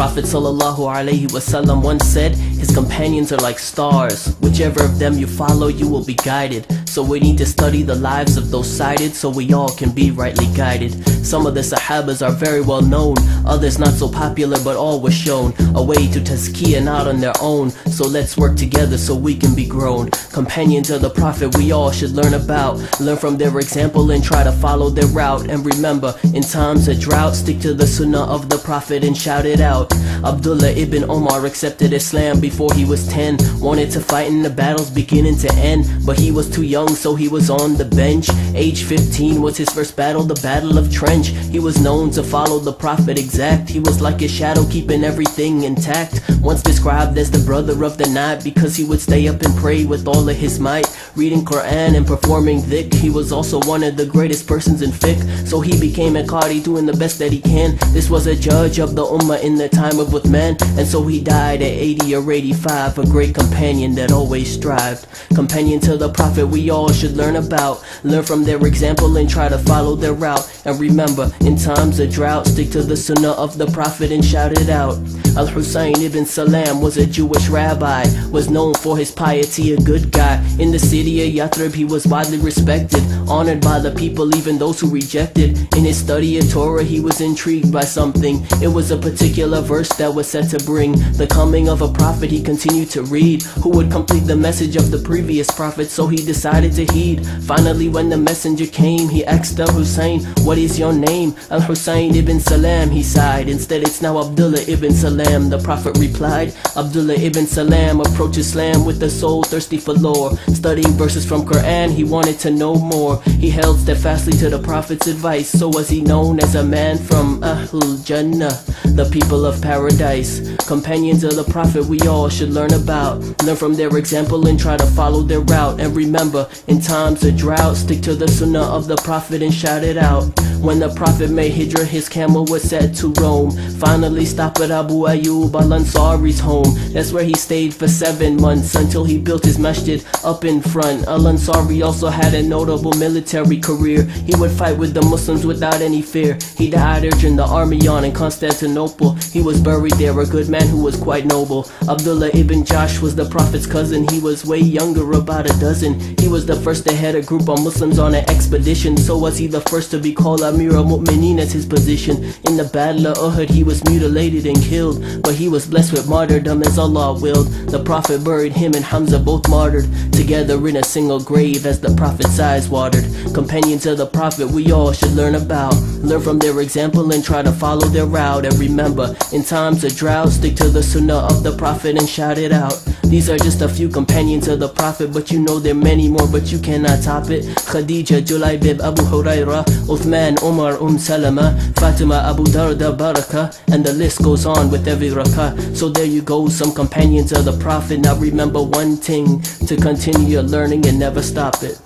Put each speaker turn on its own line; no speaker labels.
Prophet ﷺ once said, his companions are like stars. Whichever of them you follow, you will be guided. So we need to study the lives of those cited, so we all can be rightly guided. Some of the Sahabas are very well known, others not so popular, but all were shown a way to tazkiyah not on their own. So let's work together so we can be grown. Companions of the Prophet we all should learn about. Learn from their example and try to follow their route. And remember, in times of drought, stick to the sunnah of the Prophet and shout it out. Abdullah ibn Omar accepted Islam before he was 10. Wanted to fight in the battles beginning to end, but he was too young, so he was on the bench. Age 15 was his first battle, the Battle of Trench. He was known to follow the Prophet exact. He was like a shadow, keeping everything intact. Once described as the brother of the night, because he would stay up and pray with all of his might, reading Quran and performing dhikr. He was also one of the greatest persons in fiqh, so he became a qadi, doing the best that he can. This was a judge of the ummah in the time of Uthman, and so he died at 80 or 85, a great companion that always strived. Companion to the Prophet we all should learn about. Learn from their example and try to follow their route. And remember, in times of drought, stick to the sunnah of the Prophet and shout it out. Al-Husayn ibn Salam was a Jewish rabbi, was known for his piety, a good guy. In the city of Yathrib he was widely respected, honored by the people, even those who rejected. In his study of Torah he was intrigued by something. It was a particular verse that was said to bring the coming of a prophet. He continued to read, who would complete the message of the previous prophet, so he decided to heed. Finally when the messenger came, he asked Al-Husayn, what is your name? Al-Husayn ibn Salam, he sighed. Instead it's now Abdullah ibn Salam. The Prophet replied, Abdullah ibn Salam approached Islam with a soul thirsty for lore. Studying verses from Quran, he wanted to know more. He held steadfastly to the Prophet's advice, so was he known as a man from Ahlul Jannah, the people of paradise. Companions of the Prophet we all should learn about. Learn from their example and try to follow their route. And remember, in times of drought, stick to the sunnah of the Prophet and shout it out. When the Prophet made hijrah, his camel was set to roam. Finally stopped at Abu Ayyub al-Ansari's home. That's where he stayed for 7 months, until he built his masjid up in front. Al-Ansari also had a notable military career. He would fight with the Muslims without any fear. He died urging the army on in Constantinople. He was buried there, a good man who was quite noble. Abdullah ibn Jash was the Prophet's cousin. He was way younger, about a dozen. He was the first to head a group of Muslims on an expedition. So was he the first to be called Amir al-Mu'mineen as his position. In the Battle of Uhud he was mutilated and killed, but he was blessed with martyrdom as Allah willed. The Prophet buried him and Hamza both martyred, together in a single grave as the Prophet's eyes watered. Companions of the Prophet we all should learn about. Learn from their example and try to follow their route. And remember, in times of drought, stick to the sunnah of the Prophet and shout it out. These are just a few companions of the Prophet, but you know there are many more, but you cannot top it. Khadija, Julaybib, Abu Huraira, Uthman, Umar, Salama, Fatima, Abu Darda, Baraka, and the list goes on with every rakah. So there you go, some companions of the Prophet. Now remember one thing, to continue your learning and never stop it.